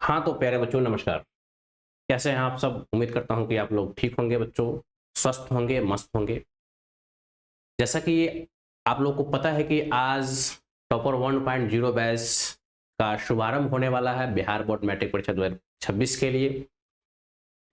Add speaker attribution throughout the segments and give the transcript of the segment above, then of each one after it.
Speaker 1: हाँ, तो प्यारे बच्चों नमस्कार। कैसे हैं आप सब? उम्मीद करता हूँ कि आप लोग ठीक होंगे बच्चों, स्वस्थ होंगे, मस्त होंगे। जैसा कि आप लोग को पता है कि आज टॉपर 1.0 बैच का शुभारंभ होने वाला है बिहार बोर्ड मैट्रिक परीक्षा 2026 के लिए।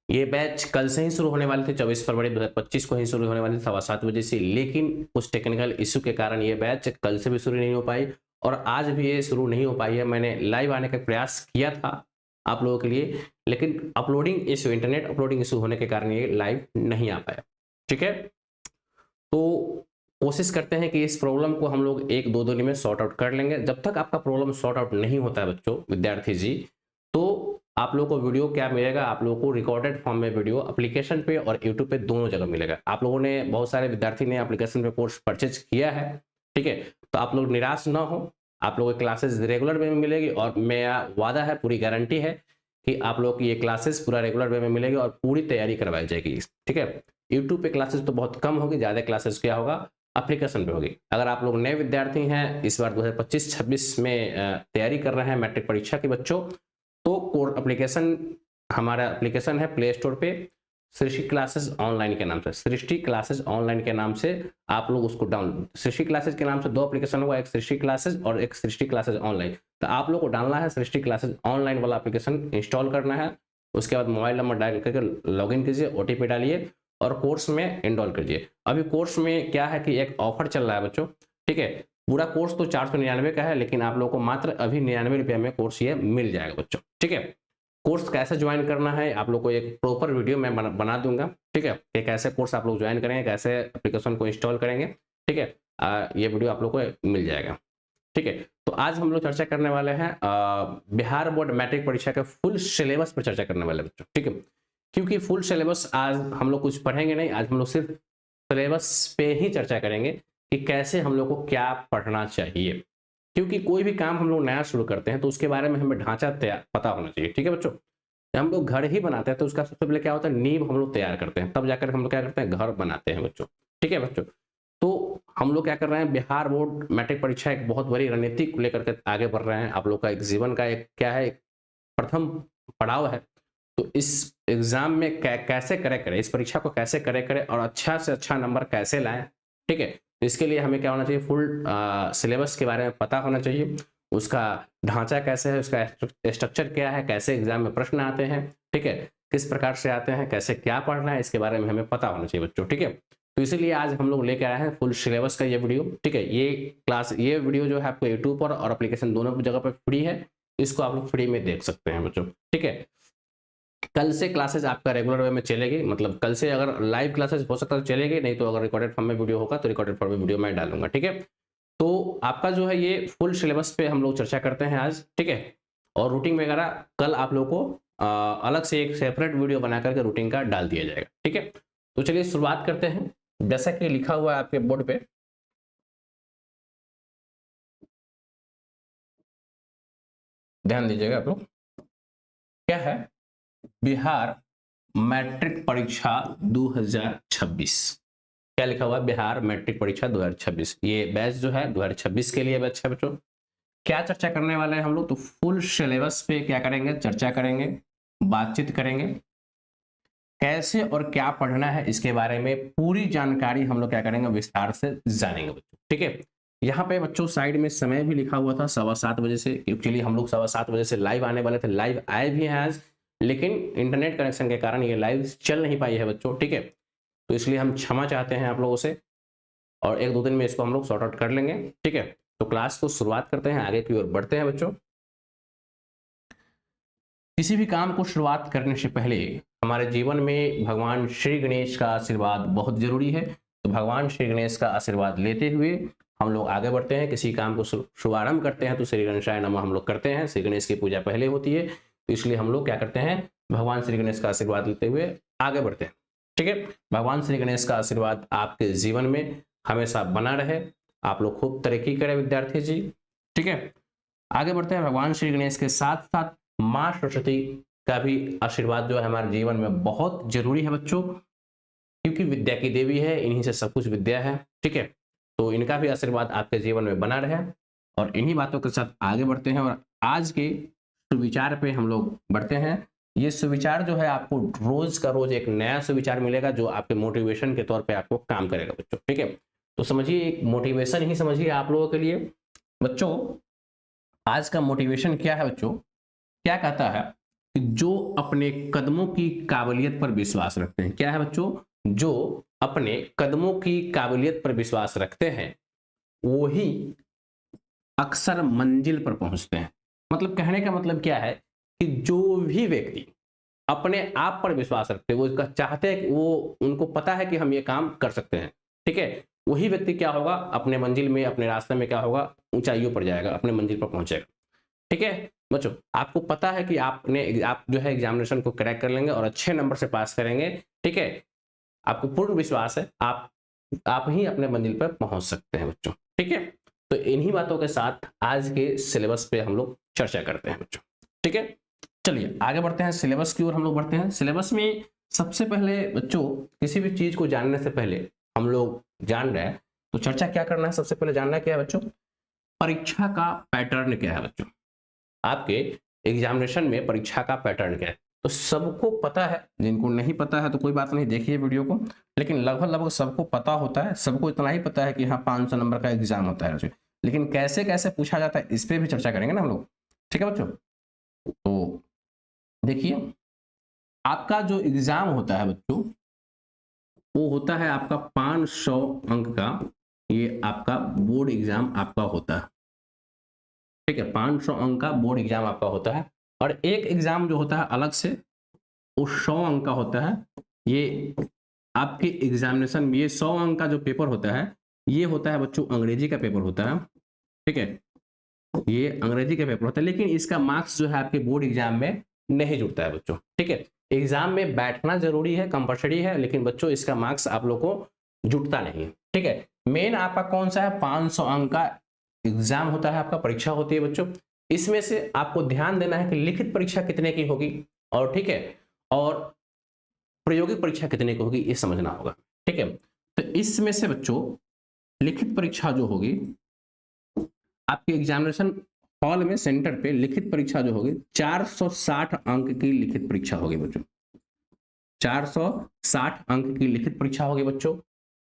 Speaker 1: ये बैच कल से ही शुरू होने वाले थे, 24 फरवरी 2025 को ही शुरू होने वाली थी 7:15 बजे से, लेकिन कुछ टेक्निकल इश्यू के कारण ये बैच कल से भी शुरू नहीं हो पाई और आज भी ये शुरू नहीं हो पाई है। मैंने लाइव आने का प्रयास किया था आप लोगों के लिए, लेकिन uploading issue, internet uploading issue होने के कारण ये लाइव नहीं आ पाया। ठीक है, तो कोशिश करते हैं कि इस प्रॉब्लम को हम लोग 1-2 दिन में सॉर्ट आउट कर लेंगे। जब तक आपका प्रॉब्लम सॉर्ट आउट नहीं होता है बच्चों, विद्यार्थी जी, तो आप लोगों को वीडियो क्या मिलेगा? आप लोगों को रिकॉर्डेड फॉर्म में वीडियो एप्लीकेशन पे और यूट्यूब पे दोनों जगह मिलेगा। आप लोगों ने, बहुत सारे विद्यार्थी ने एप्लीकेशन पे कोर्स परचेज किया है, ठीक है? तो आप लोग निराश ना हो, आप लोगों की क्लासेस रेगुलर वे में मिलेगी और मेरा वादा है, पूरी गारंटी है कि आप लोगों की ये क्लासेस पूरा रेगुलर वे में मिलेगी और पूरी तैयारी करवाई जाएगी। ठीक है, यूट्यूब पे क्लासेस तो बहुत कम होगी, ज़्यादा क्लासेस क्या होगा, एप्लीकेशन पे होगी। अगर आप लोग नए विद्यार्थी हैं, इस बार 2025-26 में तैयारी कर रहे हैं मैट्रिक परीक्षा के बच्चों, तो कोर एप्लीकेशन, हमारा एप्लीकेशन है प्ले स्टोर पे, सृष्टि क्लासेस ऑनलाइन के नाम से, सृष्टि क्लासेस ऑनलाइन के नाम से आप लोग उसको डाउन, सृष्टि क्लासेस के नाम से 2 एप्लीकेशन होगा, एक सृष्टि क्लासेस और एक सृष्टि क्लासेस ऑनलाइन। तो आप लोग को डालना है सृष्टि क्लासेस ऑनलाइन वाला एप्लीकेशन, इंस्टॉल करना है। उसके बाद मोबाइल नंबर डायल करके लॉगिन कीजिए, ओटीपी डालिए और कोर्स में एनरोल कीजिए। अभी कोर्स में क्या है कि एक ऑफर चल रहा है बच्चों, ठीक है? पूरा कोर्स तो 499 का है, लेकिन आप लोगों को मात्र अभी 99 रुपये में कोर्स ये मिल जाएगा बच्चों। ठीक है, कोर्स कैसे ज्वाइन करना है आप लोग को एक प्रॉपर वीडियो मैं बना दूंगा। ठीक है, कि कैसे कोर्स आप लोग ज्वाइन करेंगे, कैसे एप्लीकेशन को इंस्टॉल करेंगे। ठीक है, ये वीडियो आप लोग को मिल जाएगा। ठीक है, तो आज हम लोग चर्चा करने वाले हैं बिहार बोर्ड मैट्रिक परीक्षा के फुल सिलेबस पर चर्चा करने वाले बच्चों। ठीक है, क्योंकि फुल सिलेबस आज हम लोग कुछ पढ़ेंगे नहीं, आज हम लोग सिर्फ सिलेबस पे ही चर्चा करेंगे कि कैसे हम लोग को क्या पढ़ना चाहिए। क्योंकि कोई भी काम हम लोग नया शुरू करते हैं तो उसके बारे में हमें ढांचा तैयार पता होना चाहिए। ठीक है बच्चों, जब हम लोग घर ही बनाते हैं तो उसका सबसे पहले क्या होता है, नींव हम लोग तैयार करते हैं, तब जाकर हम लोग क्या करते हैं, घर बनाते हैं बच्चों। ठीक है बच्चों, तो हम लोग क्या कर रहे हैं, बिहार बोर्ड मैट्रिक परीक्षा एक बहुत बड़ी रणनीति को लेकर के आगे बढ़ रहे हैं। आप लोग का एक जीवन का एक क्या है, एक प्रथम पड़ाव है। तो इस एग्जाम में कैसे करें, इस परीक्षा को कैसे करें और अच्छा से अच्छा नंबर कैसे लाएं। ठीक है, तो इसके लिए हमें क्या होना चाहिए, फुल सिलेबस के बारे में पता होना चाहिए, उसका ढांचा कैसे है, उसका स्ट्रक्चर क्या है, कैसे एग्जाम में प्रश्न आते हैं, ठीक है, किस प्रकार से आते हैं, कैसे क्या पढ़ना है, इसके बारे में हमें पता होना चाहिए बच्चों। ठीक है, तो इसीलिए आज हम लोग लेके आए हैं फुल सिलेबस का ये वीडियो। ठीक है, ये वीडियो जो है आपको यूट्यूब पर और एप्लीकेशन दोनों जगह पर फ्री है, इसको आप लोग फ्री में देख सकते हैं बच्चों। ठीक है, कल से क्लासेस आपका रेगुलर वे में चलेगी, मतलब कल से अगर लाइव क्लासेस हो सकता है तो चलेगी, नहीं तो अगर रिकॉर्डेड फॉर्म में वीडियो होगा तो रिकॉर्डेड फॉर्म में वीडियो मैं डालूंगा। ठीक है, तो आपका जो है ये फुल सिलेबस पे हम लोग चर्चा करते हैं आज। ठीक है, और रूटीन वगैरह कल आप लोग को अलग से एक सेपरेट वीडियो बना करके रूटीन का डाल दिया जाएगा। ठीक है, तो चलिए शुरुआत करते हैं। जैसा कि लिखा हुआ है आपके बोर्ड पे, ध्यान दीजिएगा आप लोग, क्या है, बिहार मैट्रिक परीक्षा 2026। क्या लिखा हुआ है, बिहार मैट्रिक परीक्षा 2026। ये बैच जो है 2026 के लिए बैच है बच्चों। क्या चर्चा करने वाले हैं हम लोग, तो फुल सिलेबस पे क्या करेंगे, चर्चा करेंगे, बातचीत करेंगे, कैसे और क्या पढ़ना है इसके बारे में पूरी जानकारी हम लोग क्या करेंगे, विस्तार से जानेंगे बच्चों। ठीक है, यहाँ पे बच्चों साइड में समय भी लिखा हुआ था 7:15 बजे से, एक्चुअली हम लोग 7:15 बजे से लाइव आने वाले थे, लाइव आए भी हैं आज, लेकिन इंटरनेट कनेक्शन के कारण ये लाइव चल नहीं पाई है बच्चों। ठीक है, तो इसलिए हम क्षमा चाहते हैं आप लोगों से और 1-2 दिन में इसको हम लोग सॉर्ट आउट कर लेंगे। ठीक है, तो क्लास को शुरुआत करते हैं, आगे की ओर बढ़ते हैं बच्चों। किसी भी काम को शुरुआत करने से पहले हमारे जीवन में भगवान श्री गणेश का आशीर्वाद बहुत जरूरी है। तो भगवान श्री गणेश का आशीर्वाद लेते हुए हम लोग आगे बढ़ते हैं, किसी काम को शुभारंभ करते हैं तो श्री गणेशाय नमः हम लोग करते हैं। श्री गणेश की पूजा पहले होती है, तो इसलिए हम लोग क्या करते हैं, भगवान श्री गणेश का आशीर्वाद लेते हुए आगे बढ़ते हैं। ठीक है, भगवान श्री गणेश का आशीर्वाद आपके जीवन में हमेशा बना रहे, आप लोग खूब तरक्की करें विद्यार्थी जी। ठीक है, आगे बढ़ते हैं। भगवान श्री गणेश के साथ साथ माँ सरस्वती का भी आशीर्वाद जो है हमारे जीवन में बहुत जरूरी है बच्चों, क्योंकि विद्या की देवी है, इन्हीं से सब कुछ विद्या है। ठीक है, तो इनका भी आशीर्वाद आपके जीवन में बना रहे और इन्हीं बातों के साथ आगे बढ़ते हैं और आज के सुविचार पे हम लोग बढ़ते हैं। ये सुविचार जो है आपको रोज का रोज एक नया सुविचार मिलेगा जो आपके मोटिवेशन के तौर पे आपको काम करेगा बच्चों। ठीक है, तो समझिए एक मोटिवेशन ही समझिए आप लोगों के लिए बच्चों। आज का मोटिवेशन क्या है बच्चों? क्या कहता है कि जो अपने कदमों की काबिलियत पर विश्वास रखते हैं। क्या है बच्चों? जो अपने कदमों की काबिलियत पर विश्वास रखते हैं वही अक्सर मंजिल पर पहुंचते हैं। मतलब कहने का मतलब क्या है कि जो भी व्यक्ति अपने आप पर विश्वास रखते हैं, वो चाहते हैं कि वो उनको पता है कि हम ये काम कर सकते हैं, ठीक है, वही व्यक्ति क्या होगा अपने मंजिल में, अपने रास्ते में क्या होगा, ऊंचाइयों पर जाएगा, अपने मंजिल पर पहुंचेगा। ठीक है बच्चों, आपको पता है कि आप जो है एग्जामिनेशन को क्रैक कर लेंगे और अच्छे नंबर से पास करेंगे। ठीक है, आपको पूर्ण विश्वास है, आप ही अपने मंजिल पर पहुंच सकते हैं बच्चों। ठीक है, तो इन्हीं बातों के साथ आज के सिलेबस पे हम लोग चर्चा करते हैं बच्चों। ठीक है, चलिए आगे बढ़ते हैं, सिलेबस की ओर हम लोग बढ़ते हैं। सिलेबस में सबसे पहले बच्चों किसी भी चीज को जानने से पहले हम लोग जान रहे हैं तो चर्चा क्या करना है, सबसे पहले जानना क्या है बच्चों? परीक्षा का पैटर्न क्या है बच्चों? आपके एग्जामिनेशन में परीक्षा का पैटर्न क्या है? तो सबको पता है, जिनको नहीं पता है तो कोई बात नहीं, देखिए वीडियो को, लेकिन लगभग सबको पता होता है। सबको इतना ही पता है कि हाँ 500 नंबर का एग्जाम होता है, लेकिन कैसे कैसे पूछा जाता है इस पर भी चर्चा करेंगे ना हम लोग। ठीक है बच्चों, तो देखिए आपका जो एग्जाम होता है बच्चों वो होता है आपका 500 अंक का, ये आपका बोर्ड एग्जाम आपका होता है। ठीक है, 500 अंक का बोर्ड एग्जाम आपका होता है। और एक एग्जाम जो होता है अलग से वो 100 अंक का होता है। ये आपके एग्जामिनेशन में ये 100 अंक का जो पेपर होता है ये होता है बच्चों अंग्रेजी का पेपर होता है। ठीक है, ये अंग्रेजी का पेपर होता है, लेकिन इसका मार्क्स जो है आपके बोर्ड एग्जाम में नहीं जुड़ता है बच्चों। ठीक है, एग्जाम में बैठना जरूरी है, कंपलसरी है, लेकिन बच्चों इसका मार्क्स आप लोग को जुटता नहीं है। ठीक है, मेन आपका कौन सा है? 500 अंक का एग्जाम होता है, आपका परीक्षा होती है बच्चों। इसमें से आपको ध्यान देना है कि लिखित परीक्षा कितने की होगी, और ठीक है, और प्रायोगिक परीक्षा कितने की होगी ये समझना होगा। ठीक है, तो इसमें से बच्चों लिखित परीक्षा जो होगी आपके एग्जामिनेशन हॉल में सेंटर पे लिखित परीक्षा जो होगी 460 अंक की लिखित परीक्षा होगी बच्चों। 460 अंक की लिखित परीक्षा होगी बच्चों।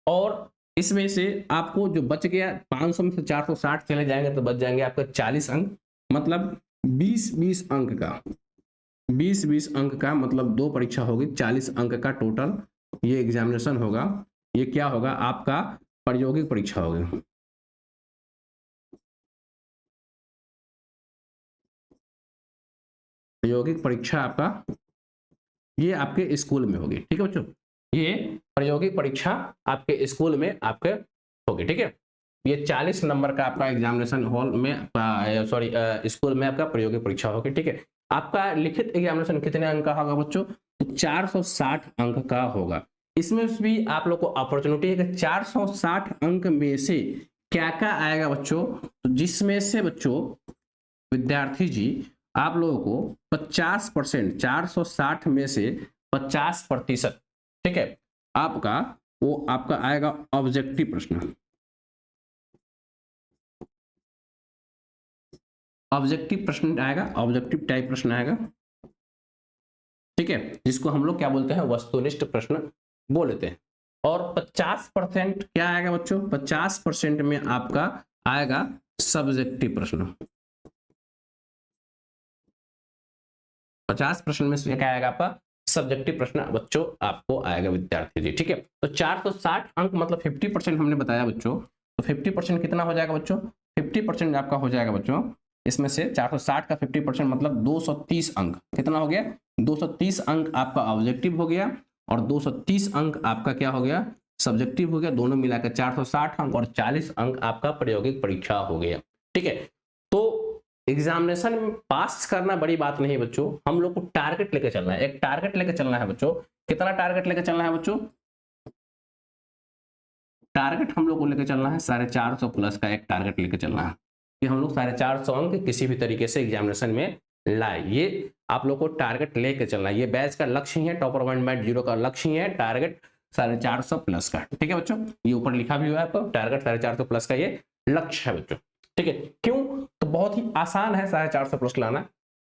Speaker 1: और इसमें से आपको जो बच गया 500 में से 460 चले जाएंगे तो बच जाएंगे आपका 40 अंक, मतलब 20-20 अंक का, 20-20 अंक का, मतलब दो परीक्षा होगी, 40 अंक का टोटल ये एग्जामिनेशन होगा। ये क्या होगा? आपका प्रायोगिक परीक्षा होगी। प्रायोगिक परीक्षा आपका ये आपके स्कूल में होगी। ठीक है बच्चों, ये प्रायोगिक परीक्षा आपके स्कूल में आपके होगी। ठीक है, ये 40 नंबर का आपका एग्जामिनेशन हॉल में सॉरी स्कूल में आपका प्रायोगिक परीक्षा होगी। ठीक है, आपका लिखित एग्जामिनेशन कितने अंक का होगा बच्चों? 460 अंक का होगा। इसमें भी आप लोग को अपॉर्चुनिटी है कि 460 अंक में से क्या क्या आएगा बच्चों, तो जिसमें से बच्चों विद्यार्थी जी आप लोगों को 50%, 460 में से 50%, ठीक है, आपका वो आपका आएगा ऑब्जेक्टिव प्रश्न। ऑब्जेक्टिव प्रश्न आएगा, ऑब्जेक्टिव टाइप प्रश्न आएगा। ठीक है, जिसको हम लोग क्या बोलते हैं? वस्तुनिष्ठ प्रश्न बोल लेते हैं। और 50% क्या आएगा बच्चों? 50% में आपका आएगा सब्जेक्टिव प्रश्न। 50 प्रश्न में से क्या आएगा आपका? सब्जेक्टिव प्रश्न बच्चों आपको आएगा विद्यार्थी जी। ठीक है, तो 460 अंक मतलब 50% हमने बताया बच्चों, तो 50% कितना हो जाएगा बच्चों? 50% आपका हो जाएगा बच्चों, इसमें से 460 का 50% मतलब 230 अंक। कितना हो गया? 230 अंक आपका ऑब्जेक्टिव हो गया और 230 अंक आपका क्या हो गया? सब्जेक्टिव हो गया। दोनों मिलाकर 460 अंक और 40 अंक आपका प्रायोगिक परीक्षा हो गया। ठीक है, तो एग्जामिनेशन में पास करना बड़ी बात नहीं बच्चों, हम लोग को टारगेट लेके चलना है। एक टारगेट लेके चलना है बच्चों। कितना टारगेट लेके चलना है बच्चों? टारगेट हम लोग को लेके चलना है 450 प्लस का एक टारगेट लेके चलना है कि हम लोग 450 अंक किसी भी तरीके से एग्जामिनेशन में लाए। ये आप लोग को टारगेट लेके चलना है। ये बैच का लक्ष्य ही है, टॉपर 1.0 का लक्ष्य ही है टारगेट 450 प्लस का। ठीक है बच्चों, ये ऊपर लिखा भी हुआ है आपको, टारगेट 450 प्लस का ये लक्ष्य है बच्चों। ठीक है, क्यों? तो बहुत ही आसान है 450 प्लस लाना।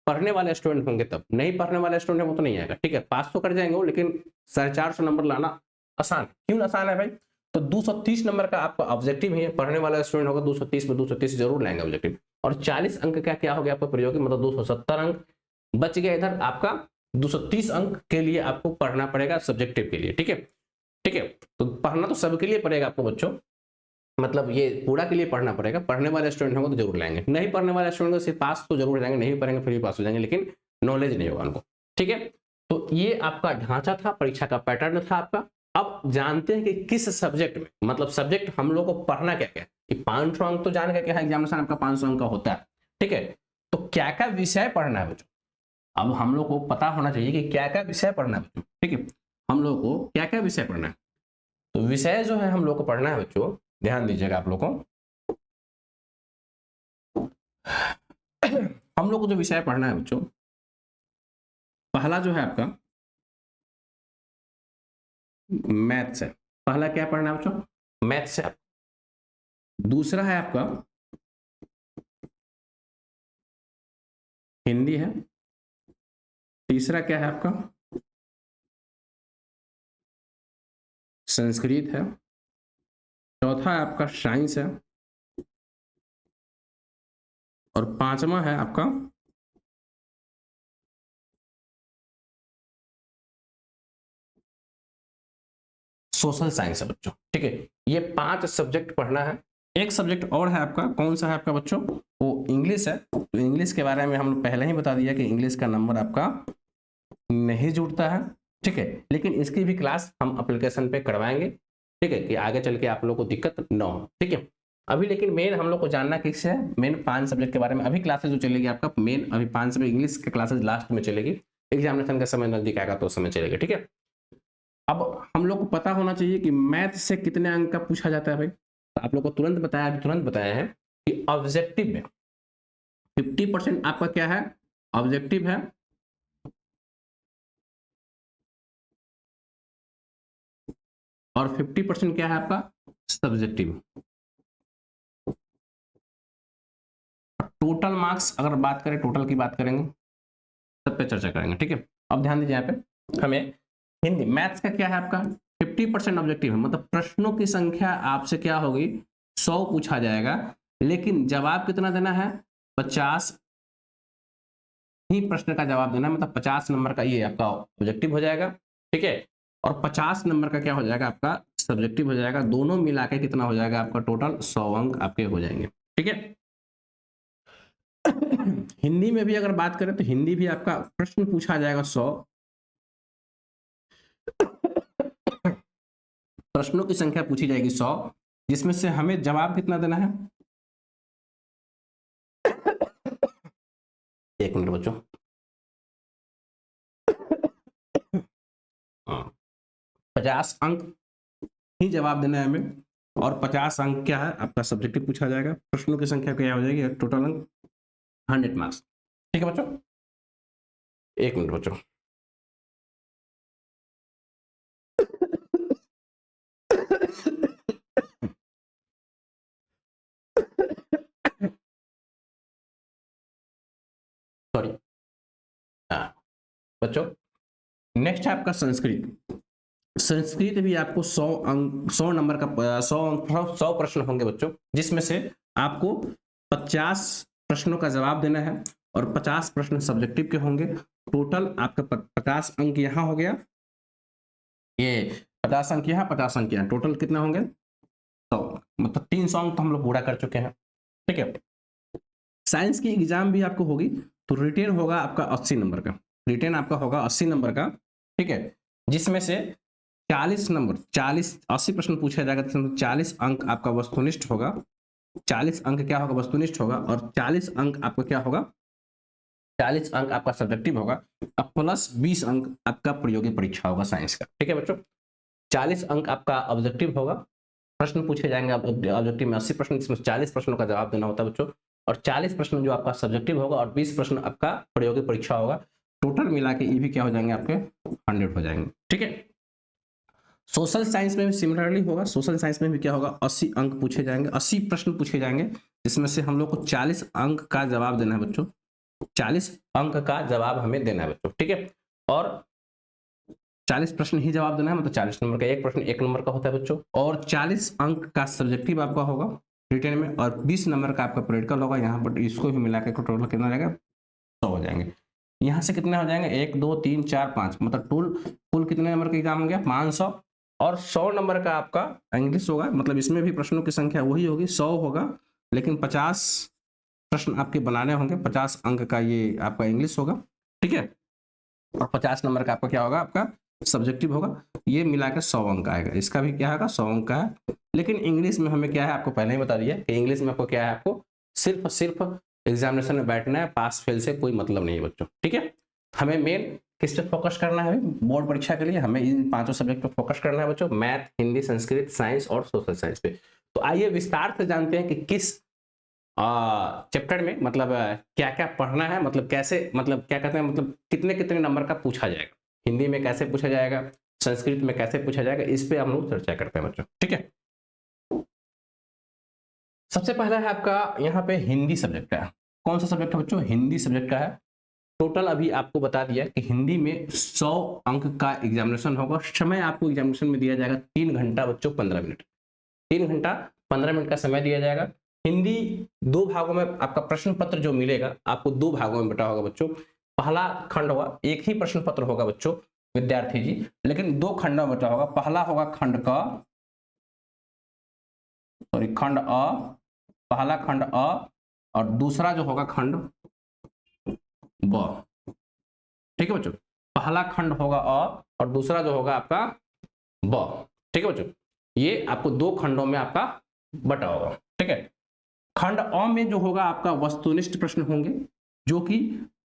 Speaker 1: पढ़ने वाले स्टूडेंट होंगे तब, नहीं पढ़ने वाले स्टूडेंट है वो तो नहीं आएगा, ठीक है। पास तो कर जाएंगे वो, लेकिन 450 नंबर लाना आसान। क्यों आसान है भाई? तो 230 नंबर का आपका ऑब्जेक्टिव है, पढ़ने वाला स्टूडेंट होगा 230 में 230 जरूर लाएंगे ऑब्जेक्टिव। और 40 अंक का क्या हो गया आपका प्रयोगी, मतलब 270 अंक बच गया इधर आपका। 230 अंक के लिए आपको पढ़ना पड़ेगा सब्जेक्टिव के लिए, ठीक है, ठीक है। तो पढ़ना तो सबके लिए पड़ेगा आपको बच्चों, मतलब ये पूरा के लिए पढ़ना पड़ेगा। पढ़ने वाले स्टूडेंट होंगे तो जरूर लाएंगे, नहीं पढ़ने वाले स्टूडेंट को सिर्फ पास तो जरूर जाएंगे, नहीं पढ़ेंगे फिर भी पास हो जाएंगे, लेकिन नॉलेज नहीं होगा उनको, ठीक है। तो ये आपका ढांचा था, परीक्षा का पैटर्न था आपका। अब जानते हैं कि किस सब्जेक्ट में, मतलब सब्जेक्ट हम लोग को पढ़ना क्या क्या है। 500 अंक तो जान गए क्या है, एग्जामिनेशन आपका 500 अंक का होता है, ठीक है। तो क्या क्या विषय पढ़ना है बच्चों, अब हम लोग को पता होना चाहिए कि क्या क्या विषय पढ़ना है बच्चों, ठीक है। हम लोग को क्या क्या विषय पढ़ना है, तो विषय जो है हम लोग को पढ़ना है बच्चों, ध्यान दीजिएगा आप लोग को। हम लोग को जो विषय पढ़ना है बच्चों, पहला जो है आपका मैथ्स है। पहला क्या पढ़ना है बच्चों, मैथ्स है। दूसरा है आपका हिंदी है। तीसरा क्या है आपका संस्कृत है। चौथा है आपका साइंस है। और पांचवा है आपका सोशल साइंस है बच्चों, ठीक है। ये 5 सब्जेक्ट पढ़ना है। एक सब्जेक्ट और है आपका, कौन सा है आपका बच्चों, वो इंग्लिश है। तो इंग्लिश के बारे में हम लोग पहले ही बता दिया कि इंग्लिश का नंबर आपका नहीं जुड़ता है, ठीक है। लेकिन इसकी भी क्लास हम एप्लीकेशन पे करवाएंगे, ठीक है, कि आगे चल के आप लोग को दिक्कत न हो, ठीक है। अभी लेकिन मेन हम लोग को जानना किससे है, मेन 5 सब्जेक्ट के बारे में। अभी क्लासेस जो चलेगी आपका मेन, अभी 5 सब्जेक्ट इंग्लिश की क्लासेस लास्ट में चलेगी, एग्जामिनेशन का समय नजदीक आएगा तो उस समय चलेगा, ठीक है। अब हम लोग को पता होना चाहिए कि मैथ से कितने अंक का पूछा जाता है भाई। तो आप लोग को तुरंत बताया है कि ऑब्जेक्टिव में 50% आपका क्या है, ऑब्जेक्टिव है। और 50% क्या है आपका सब्जेक्टिव। टोटल मार्क्स अगर बात करें, टोटल की बात करेंगे, सब पे चर्चा करेंगे, ठीक है। अब ध्यान दीजिए यहाँ पे, हमें हिंदी मैथ्स का क्या है आपका 50% ऑब्जेक्टिव है, मतलब प्रश्नों की संख्या आपसे क्या होगी 100 पूछा जाएगा, लेकिन जवाब कितना देना है 50 ही प्रश्न का जवाब देना है, मतलब 50 नंबर का ये आपका ऑब्जेक्टिव हो जाएगा, ठीक है। और 50 नंबर का क्या हो जाएगा आपका सब्जेक्टिव हो जाएगा। दोनों मिला के कितना हो जाएगा आपका टोटल 100 अंक आपके हो जाएंगे, ठीक है। हिंदी में भी अगर बात करें तो हिंदी भी आपका प्रश्न पूछा जाएगा 100, प्रश्नों की संख्या पूछी जाएगी 100, जिसमें से हमें जवाब कितना देना है, एक मिनट बच्चों, 50 अंक ही जवाब देना है हमें। और 50 अंक क्या है आपका सब्जेक्टिव पूछा जाएगा, प्रश्नों की संख्या क्या हो जाएगी टोटल अंक 100 मार्क्स, ठीक है बच्चों। एक मिनट बच्चों, सॉरी। बच्चों नेक्स्ट है आपका संस्कृत। संस्कृत भी आपको 100 अंक 100 नंबर का 100 प्रश्न होंगे बच्चों, जिसमें से आपको 50 प्रश्नों का जवाब देना है और 50 प्रश्न सब्जेक्टिव के होंगे। टोटल आपका 50 अंक यहाँ हो गया, ये 50 अंक यहाँ 50 अंक यहाँ, टोटल कितना होंगे 100, मतलब 300 अंक तो हम लोग पूरा कर चुके हैं, ठीक है। साइंस की एग्जाम भी आपको होगी तो रिटेन होगा आपका 80 नंबर का, रिटेन आपका होगा 80 नंबर का, ठीक है। जिसमें से 40 नंबर 80 प्रश्न पूछा जाएगा, 40 अंक आपका वस्तुनिष्ठ होगा, 40 अंक क्या होगा वस्तुनिष्ठ होगा, और 40 अंक आपका क्या होगा 40 अंक आपका सब्जेक्टिव होगा, प्लस 20 अंक आपका प्रयोगी परीक्षा होगा साइंस का, ठीक है बच्चों। 40 अंक आपका ऑब्जेक्टिव होगा, प्रश्न पूछे जाएंगे ऑब्जेक्टिव में 80 प्रश्न, जिसमें 40 प्रश्नों का जवाब देना होता है बच्चों। और 40 प्रश्न जो आपका सब्जेक्टिव होगा और 20 प्रश्न आपका प्रयोगी परीक्षा होगा, टोटल मिला के ये भी क्या हो जाएंगे आपके 100 हो जाएंगे, ठीक है। सोशल साइंस में भी सिमिलरली होगा, सोशल साइंस में भी क्या होगा 80 अंक पूछे जाएंगे, 80 प्रश्न पूछे जाएंगे, जिसमें से हम लोग को 40 अंक का जवाब देना है बच्चों, 40 अंक का जवाब हमें देना है बच्चों, ठीक है। और 40 प्रश्न ही जवाब देना है, मतलब 40 नंबर का एक प्रश्न 1 नंबर का होता है बच्चों। और 40 अंक का सब्जेक्टिव आपका होगा रिटन में, और 20 नंबर का आपका प्रैक्टिकल होगा। यहाँ पर इसको भी मिला के टोटल कितना रहेगा, 100 हो जाएंगे। यहाँ से कितने हो जाएंगे, 1 2 3 4 5, मतलब कुल कितने नंबर का एग्जाम हो गया, 500। और 100 नंबर का आपका इंग्लिश होगा, मतलब इसमें भी प्रश्नों की संख्या वही होगी, 100 होगा, लेकिन 50 प्रश्न आपके बनाने होंगे। 50 अंक का ये आपका इंग्लिश होगा, ठीक है। और 50 नंबर का आपका क्या होगा, आपका सब्जेक्टिव होगा। ये मिलाकर 100 अंक आएगा। इसका भी क्या होगा, 100 अंक का है। लेकिन इंग्लिश में हमें क्या है, आपको पहले ही बता दिया कि इंग्लिश में आपको क्या है, आपको सिर्फ एग्जामिनेशन में बैठना है, पास फेल से कोई मतलब नहीं है बच्चों, ठीक है। हमें मेन किस पे फोकस करना है, बोर्ड परीक्षा के लिए हमें इन 5 सब्जेक्ट पे फोकस करना है बच्चों, मैथ, हिंदी, संस्कृत, साइंस और सोशल साइंस पे। तो आइए विस्तार से जानते हैं कि किस चैप्टर में मतलब क्या क्या पढ़ना है, मतलब कैसे, मतलब क्या कहते हैं, मतलब कितने कितने नंबर का पूछा जाएगा, हिंदी में कैसे पूछा जाएगा, संस्कृत में कैसे पूछा जाएगा, इस पे हम लोग चर्चा करते हैं बच्चों, ठीक है। सबसे पहला है आपका यहाँ पे हिंदी सब्जेक्ट का। कौन सा सब्जेक्ट है बच्चों, हिंदी सब्जेक्ट का है। टोटल अभी आपको बता दिया कि हिंदी में 100 अंक का एग्जामिनेशन होगा। समय आपको एग्जामिनेशन में दिया जाएगा 3 घंटा बच्चों 15 मिनट, 3 घंटा 15 मिनट का समय दिया जाएगा। हिंदी 2 भागों में आपका प्रश्न पत्र जो मिलेगा, आपको 2 भागों में बटा होगा बच्चों। पहला खंड होगा, एक ही प्रश्न पत्र होगा बच्चों विद्यार्थी जी, लेकिन 2 खंडों में बटा होगा। पहला होगा खंड क, सॉरी खंड अ, पहला खंड अ, और दूसरा जो होगा खंड ब, ठीक है बच्चों। पहला खंड होगा अ और दूसरा जो होगा आपका ब, ठीक है बच्चों। ये आपको 2 खंडों में आपका बटा होगा, ठीक है। खंड अ में जो होगा आपका वस्तुनिष्ठ प्रश्न होंगे, जो कि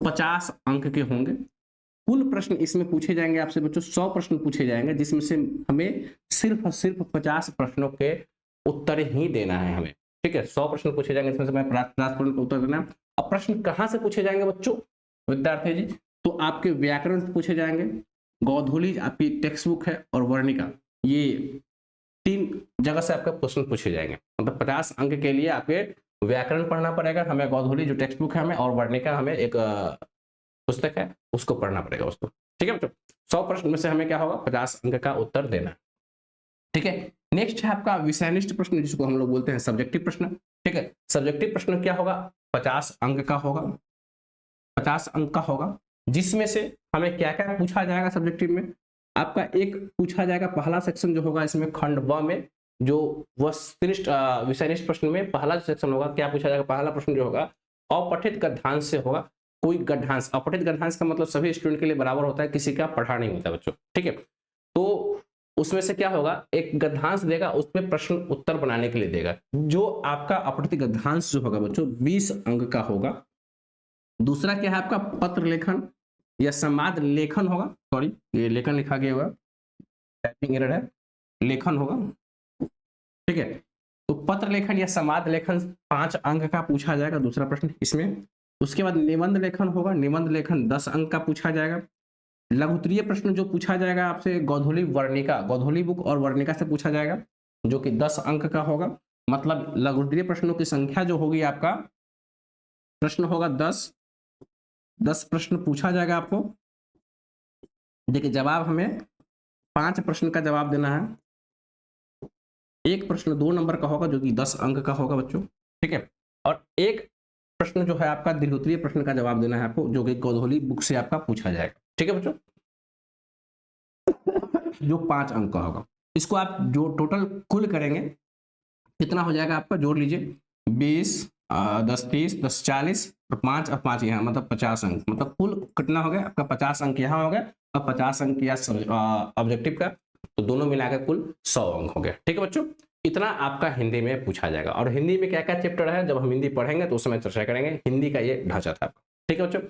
Speaker 1: 50 अंक के होंगे। कुल प्रश्न इसमें पूछे जाएंगे आपसे बच्चों, 100 प्रश्न पूछे जाएंगे, जिसमें से हमें सिर्फ 50 प्रश्नों के उत्तर ही देना है हमें, ठीक है। 100 प्रश्न पूछे जाएंगे, इसमें से हमें 50 प्रश्न का उत्तर देना है। अब प्रश्न कहां से पूछे जाएंगे बच्चों विद्यार्थी जी, तो आपके व्याकरण पूछे जाएंगे, गोधूली आपकी टेक्स्ट बुक है, और वर्णिका, ये 3 जगह से आपके प्रश्न पूछे जाएंगे। मतलब 50 अंक के लिए आपके व्याकरण पढ़ना पड़ेगा हमें, गोधूली जो टेक्स्ट बुक है हमें, और वर्णिका हमें एक पुस्तक है उसको पढ़ना पड़ेगा उसको, ठीक है बच्चों। 100 प्रश्न में से हमें क्या होगा, 50 अंक का उत्तर देना है, ठीक है। नेक्स्ट है आपका विषयनिष्ठ प्रश्न, जिसको हम लोग बोलते हैं सब्जेक्टिव प्रश्न, ठीक है। सब्जेक्टिव प्रश्न क्या होगा, 50 अंक का होगा, 50 अंक का होगा, जिसमें से हमें क्या क्या पूछा जाएगा सब्जेक्टिव में। आपका एक पूछा जाएगा, पहला सेक्शन जो होगा इसमें खंड व में, जो वस्तुनिष्ठ विषयनिष्ठ प्रश्न में पहला सेक्शन होगा, क्या पूछा जाएगा, पहला प्रश्न जो होगा अपठित गद्यांश से होगा। कोई गद्यांश, अपठित गद्यांश का मतलब सभी स्टूडेंट के लिए बराबर होता है, किसी का पढ़ा नहीं होता बच्चों, ठीक है। तो उसमें से क्या होगा, एक गद्यांश देगा, उसमें प्रश्न उत्तर बनाने के लिए देगा। जो आपका अपठित गद्यांश जो होगा बच्चों 20 अंक का होगा। दूसरा क्या है आपका पत्र लेखन या संवाद लेखन होगा, सॉरी ये लेखन लिखा गया होगा, टाइपिंग एरर है, लेखन होगा, ठीक है। तो पत्र लेखन या संवाद लेखन 5 अंक का पूछा जाएगा, दूसरा प्रश्न इसमें। उसके बाद निबंध लेखन होगा, निबंध लेखन 10 अंक का पूछा जाएगा। लघुत्तरीय प्रश्न जो पूछा जाएगा आपसे गोधूली वर्णिका, गोधूली बुक और वर्णिका से पूछा जाएगा, जो कि 10 अंक का होगा। मतलब लघुत्तरीय प्रश्नों की संख्या जो होगी आपका, प्रश्न होगा 10 प्रश्न पूछा जाएगा आपको। देखिए जवाब हमें 5 प्रश्न का जवाब देना है। एक प्रश्न 2 नंबर का होगा, जो कि 10 अंक का होगा बच्चों, ठीक है। और एक प्रश्न जो है आपका दीर्घोत्तरीय प्रश्न का जवाब देना है आपको, जो कि गोधूली बुक से आपका पूछा जाएगा, ठीक है बच्चों, जो 5 अंक का होगा। इसको आप जो टोटल कुल करेंगे कितना हो जाएगा आपका, जोड़ लीजिए 20 10 30 10 40 और 5 और 5 यहाँ, मतलब 50 अंक। मतलब कुल कितना हो गया आपका, 50 अंक यहाँ हो गया और 50 अंक या ऑब्जेक्टिव का, तो दोनों मिलाकर कुल 100 अंक हो गया, ठीक है बच्चों। इतना आपका हिंदी में पूछा जाएगा। और हिंदी में क्या क्या चैप्टर है, जब हम हिंदी पढ़ेंगे तो उस समय चर्चा करेंगे। हिंदी का ये ढांचा था आपका, ठीक है बच्चों।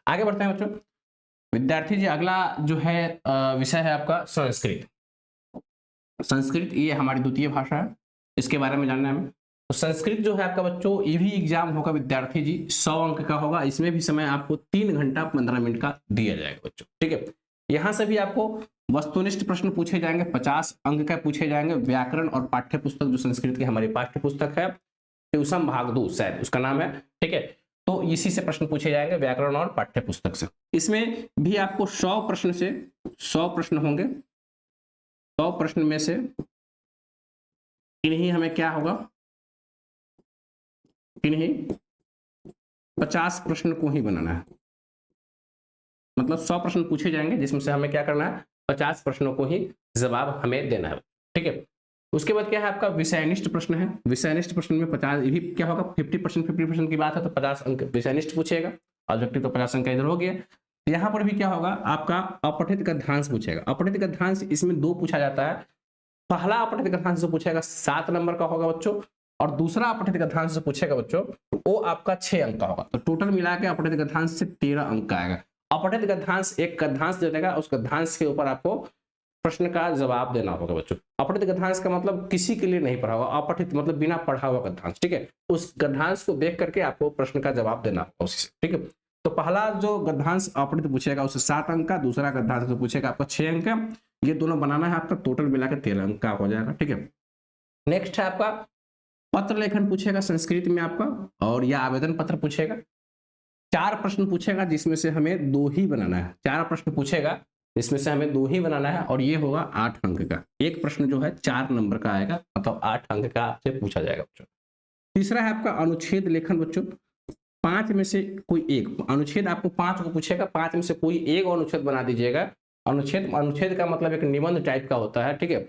Speaker 1: आगे बढ़ते हैं बच्चों, विद्यार्थी जी अगला जो है विषय है आपका संस्कृत। संस्कृत ये हमारी द्वितीय भाषा है, इसके बारे में जानना है हमें। तो संस्कृत जो है आपका बच्चों, ये भी एग्जाम होगा विद्यार्थी जी, 100 अंक का होगा। इसमें भी समय आपको 3 घंटा 15 मिनट का दिया जाएगा बच्चों, ठीक है। यहाँ से भी आपको वस्तुनिष्ठ प्रश्न पूछे जाएंगे, 50 अंक का पूछे जाएंगे। व्याकरण और पाठ्य पुस्तक जो संस्कृत की हमारी पाठ्य पुस्तक है, ट्यूशन भाग 2 शायद उसका नाम है, ठीक है। तो इसी से प्रश्न पूछे जाएंगे व्याकरण और पाठ्य पुस्तक से। इसमें भी आपको 100 प्रश्न से 100 प्रश्न होंगे। 100 प्रश्न में से इन्हीं हमें क्या होगा, इन्हीं 50 प्रश्न को ही बनाना है। मतलब 100 प्रश्न पूछे जाएंगे जिसमें से हमें क्या करना है, 50 प्रश्नों को ही जवाब हमें देना है। ठीक है, उसके बाद क्या है आपका विषयनिष्ठ प्रश्न है। विषयनिष्ठ प्रश्न में 50, ये भी क्या होगा 50% की बात है तो 50 अंक विषयनिष्ठ पूछेगा। ऑब्जेक्टिव तो 50 अंक का इधर हो गया। यहाँ पर भी क्या होगा आपका अपठित गद्यांश पूछेगा। अपठित गद्यांश इसमें 2 पूछा जाता है। पहला अपठित गद्यांश जो पूछेगा 7 नंबर का होगा बच्चों, और दूसरा अपठित गद्यांश जो पूछेगा बच्चों वो आपका 6 अंक का होगा। तो टोटल मिला के अपठित गद्यांश से 13 अंक का आएगा। अपठित गद्यांश एक गद्यांश दे देगा, उस गद्यांश के ऊपर आपको प्रश्न का जवाब देना होगा बच्चों। अपठित गद्यांश का मतलब किसी के लिए नहीं पढ़ा हुआ, अपठित मतलब बिना पढ़ा हुआ गद्यांश। ठीक है, उस गद्यांश को देख करके आपको प्रश्न का जवाब देना होगा उसी से। ठीक है, तो पहला जो गद्यांश अपठित पूछेगा उससे 7 अंक का, दूसरा गद्यांश जो पूछेगा आपका 6 अंक का। ये दोनों बनाना है आपका, टोटल मिलाकर 13 अंक का हो जाएगा। ठीक है, नेक्स्ट है आपका पत्र लेखन पूछेगा संस्कृत में आपका, और यह आवेदन पत्र पूछेगा। 4 प्रश्न पूछेगा जिसमें से हमें 2 ही बनाना है। 4 प्रश्न पूछेगा जिसमें से हमें 2 ही बनाना है, और ये होगा 8 अंक का। एक प्रश्न जो है 4 नंबर का आएगा, मतलब 8 अंक का आपसे पूछा जाएगा बच्चों। तीसरा है आपका अनुच्छेद लेखन बच्चों। 5 में से कोई एक अनुच्छेद आपको 5 को पूछेगा, 5 में से कोई एक अनुच्छेद बना दीजिएगा। अनुच्छेद का मतलब एक निबंध टाइप का होता है। ठीक है,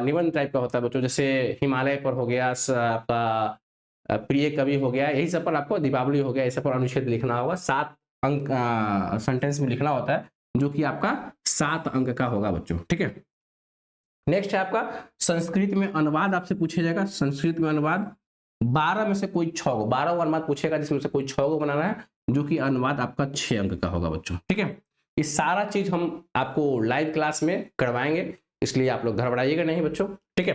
Speaker 1: निबंध टाइप का होता है बच्चों, जैसे हिमालय पर हो गया आपका, प्रिय कवि हो गया, यही सब पर आपको दीपावली हो गया, ऐसे पर अनुच्छेद लिखना होगा। 7 अंक सेंटेंस में लिखना होता है, जो कि आपका 7 अंक का होगा बच्चों। ठीक है, नेक्स्ट है आपका संस्कृत में अनुवाद आपसे पूछा जाएगा। संस्कृत में अनुवाद 12 में से कोई 6 को, 12 अनुवाद पूछेगा जिसमें से कोई 6 को बनाना है, जो कि अनुवाद आपका 6 अंक का होगा बच्चों। ठीक है, ये सारा चीज हम आपको लाइव क्लास में करवाएंगे, इसलिए आप लोग घबराइएगा नहीं बच्चों। ठीक है,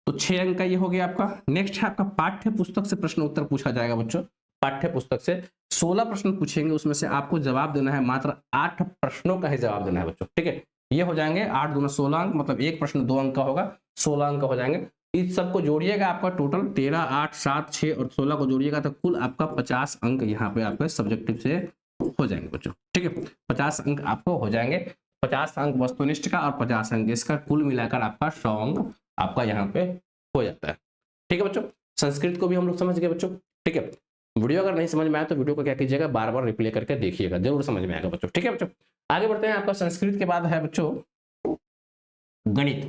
Speaker 1: तो 6 अंक का ये हो गया आपका। नेक्स्ट है आपका पाठ्य पुस्तक से प्रश्न उत्तर पूछा जाएगा बच्चों। पाठ्य पुस्तक से 16 प्रश्न पूछेंगे, उसमें से आपको जवाब देना है मात्र 8 प्रश्नों का ही जवाब देना है बच्चों। ठीक है, ये हो जाएंगे 8 दूना 16 अंक, मतलब एक प्रश्न 2 अंक का होगा, 16 अंक हो जाएंगे। इस सबको जोड़िएगा, आपका टोटल 13, 8, 7, 6 और 16 को जोड़िएगा तो कुल आपका 50 अंक यहाँ पे आपके सब्जेक्टिव से हो जाएंगे बच्चों। ठीक है, 50 अंक आपको हो जाएंगे। 50 अंक वस्तुनिष्ठ का और 50 अंक इसका, कुल मिलाकर आपका 100 अंक आपका यहाँ पे हो जाता है। ठीक है बच्चों, संस्कृत को भी हम लोग समझ गए बच्चों। ठीक है, वीडियो अगर नहीं समझ में आया तो वीडियो को क्या कीजिएगा, बार बार रिप्ले करके देखिएगा, जरूर समझ में आएगा बच्चों। ठीक है बच्चों, आगे बढ़ते हैं। आपका संस्कृत के बाद है बच्चों गणित।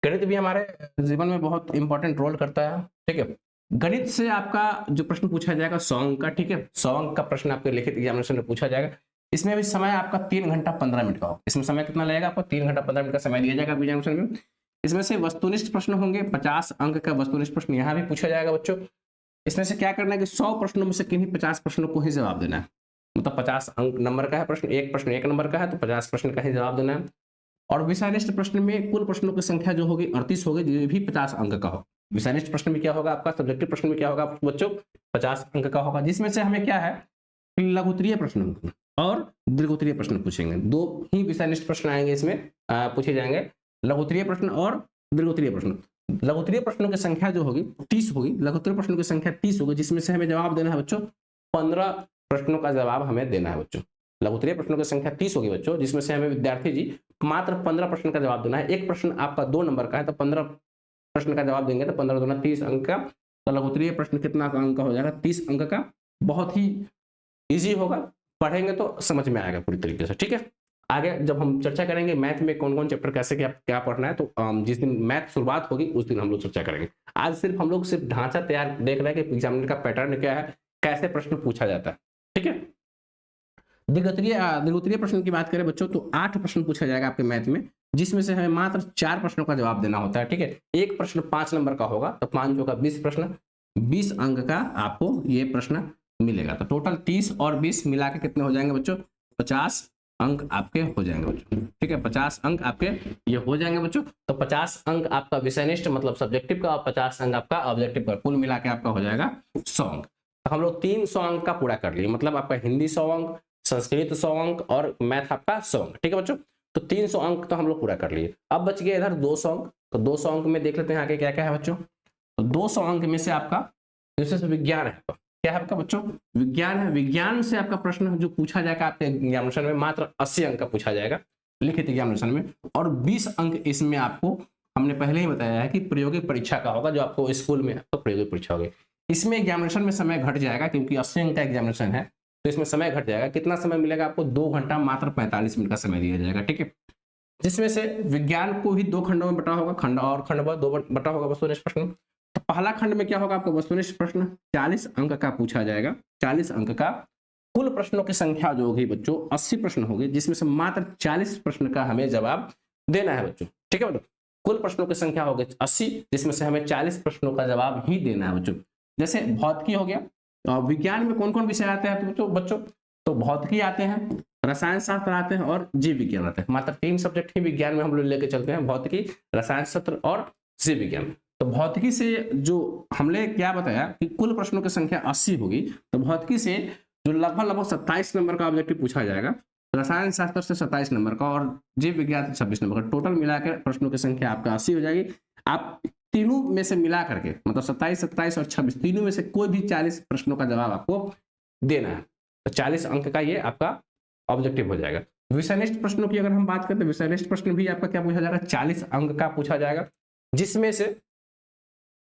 Speaker 1: गणित भी हमारे जीवन में बहुत इंपॉर्टेंट रोल करता है। ठीक है, गणित से आपका जो प्रश्न पूछा जाएगा 100 अंक का। ठीक है, 100 अंक का प्रश्न आपके लिखित एग्जामिनेशन में पूछा जाएगा। इसमें भी समय आपका 3 घंटा 15 मिनट का होगा। इसमें समय कितना लगेगा आपको, 3 घंटा 15 मिनट का समय दिया जाएगा एग्जामिनेशन में। इसमें से वस्तुनिष्ठ प्रश्न होंगे, 50 अंक का वस्तुनिष्ठ प्रश्न यहाँ भी पूछा जाएगा बच्चों। इसमें से क्या करना है कि 100 प्रश्नों में से किन्हीं 50 प्रश्नों को ही जवाब देना है। मतलब 50 अंक नंबर का है प्रश्न, एक प्रश्न 1 नंबर का है तो 50 प्रश्न का ही जवाब देना है। और विषयनिष्ठ प्रश्न में कुल प्रश्नों की संख्या जो होगी 38 होगी, जो भी 50 अंक का हो। विषयनिष्ठ प्रश्न में क्या होगा आपका, सब्जेक्टिव प्रश्न में क्या होगा बच्चों, 50 अंक का होगा, जिसमें से हमें क्या है लघुत्तरीय प्रश्न और दीर्घोत्तरीय प्रश्न पूछेंगे। 2 ही विषयनिष्ठ प्रश्न आएंगे इसमें, पूछे जाएंगे, लघुत्तरीय प्रश्न और दीर्घोत्तरीय प्रश्न। लघुत्तरीय प्रश्नों की संख्या जो होगी 30 होगी, लघुत्तरीय प्रश्नों की संख्या 30 होगी, जिसमें से हमें जवाब देना है बच्चों 15 प्रश्नों का जवाब हमें देना है बच्चों। लघुत्तरीय प्रश्नों की संख्या 30 होगी बच्चों, जिसमें से हमें विद्यार्थी जी मात्र 15 प्रश्न का जवाब देना है। एक प्रश्न आपका 2 नंबर का है तो 15 प्रश्न का जवाब देंगे तो 15 दूना 30 अंक का। तो लघुत्तरीय प्रश्न कितना अंक का हो जाएगा, 30 अंक का। बहुत ही इजी होगा, पढ़ेंगे तो समझ में आएगा पूरी तरीके से। ठीक है, आगे जब हम चर्चा करेंगे मैथ में कौन कौन चैप्टर कैसे क्या पढ़ना है, तो जिस दिन मैथ शुरुआत होगी उस दिन हम लोग चर्चा करेंगे। आज सिर्फ हम लोग सिर्फ ढांचा तैयार देख रहे हैं कि एग्जामिनर का पैटर्न क्या है, कैसे प्रश्न पूछा जाता है। ठीक है, दीर्घोत्तरीय प्रश्न की बात करें बच्चों तो 8 प्रश्न पूछा जाएगा आपके मैथ में, जिसमें से हमें मात्र 4 प्रश्नों का जवाब देना होता है। ठीक है, एक प्रश्न 5 नंबर का होगा तो 5 होगा 20 प्रश्न, 20 अंक का आपको ये प्रश्न मिलेगा। तो टोटल 30 और 20 मिला के कितने हो जाएंगे बच्चों, 50 अंक आपके हो जाएंगे बच्चों। ठीक है, 50 अंक आपके ये हो जाएंगे बच्चों। तो 50 अंक आपका विषयनिष्ठ मतलब सब्जेक्टिव का और 50 अंक आपका ऑब्जेक्टिव का, कुल मिला के आपका हो जाएगा 100 अंक। तो हम लोग 300 अंक का पूरा कर लिए, मतलब आपका हिंदी 100 अंक, संस्कृत 100 अंक और मैथ आपका 100 अंक। ठीक है बच्चों, तो 300 अंक तो हम लोग पूरा कर लिए। अब बच गए इधर 200 अंक। तो 200 अंक में देख लेते हैं आगे क्या क्या है बच्चों। तो 200 अंक में से आपका विशेष विज्ञान है, क्या है आपका बच्चों, विज्ञान है। विज्ञान से आपका प्रश्न जो पूछा जाएगा आपके एग्जामिनेशन में मात्र 80 अंक का पूछा जाएगा लिखित एग्जामिनेशन में, और 20 अंक इसमें आपको हमने पहले ही बताया है कि प्रायोगिक परीक्षा का होगा, जो आपको स्कूल में आपको प्रायोगिक परीक्षा होगी। इसमें एग्जामिनेशन में समय घट जाएगा क्योंकि 80 अंक का एग्जामिनेशन है, तो इसमें समय घट जाएगा। कितना समय मिलेगा आपको, 2 घंटा मात्र 45 मिनट का समय दिया जाएगा, ठीक है। जिसमें से विज्ञान को ही 2 खंडों में बटा होगा, खंड और खंड 2 बटा होगा वस्तुनिष्ठ प्रश्न। तो पहला खंड में क्या होगा आपको, वस्तुनिष्ठ प्रश्न 40 अंक का पूछा जाएगा। 40 अंक का कुल प्रश्नों की संख्या जो होगी बच्चों 80 प्रश्न होंगे, जिसमें से मात्र 40 प्रश्न का हमें जवाब देना है बच्चों, ठीक है बच्चों। कुल प्रश्नों की संख्या होगी 80, जिसमें से हमें 40 प्रश्नों का जवाब ही देना है बच्चों। जैसे भौतिकी हो गया, और विज्ञान में कौन कौन विषय आते हैं तो बच्चों, तो भौतिकी आते हैं, रसायन शास्त्र आते हैं और जीव विज्ञान आते हैं। मात्र 3 सब्जेक्ट ही विज्ञान में हम लोग लेके चलते हैं, भौतिकी, रसायन शास्त्र और जीव विज्ञान। तो भौतिकी से जो हमने क्या बताया कि कुल प्रश्नों की संख्या 80 होगी, तो भौतिकी से जो लगभग 27 नंबर का ऑब्जेक्टिव पूछा जाएगा, रसायन शास्त्र से 27 नंबर का और जीव विज्ञान से 26 नंबर का, टोटल मिलाकर प्रश्नों की संख्या आपका 80 हो जाएगी। आप तीनों में से मिला करके मतलब 27, 27 और 26 तीनों में से कोई भी 40 प्रश्नों का जवाब आपको देना है, तो 40 अंक का ये आपका ऑब्जेक्टिव हो जाएगा। विषयनिष्ठ प्रश्नों की अगर हम बात करें तो विषयनिष्ठ प्रश्न भी आपका क्या पूछा जाएगा, 40 अंक का पूछा जाएगा, जिसमें से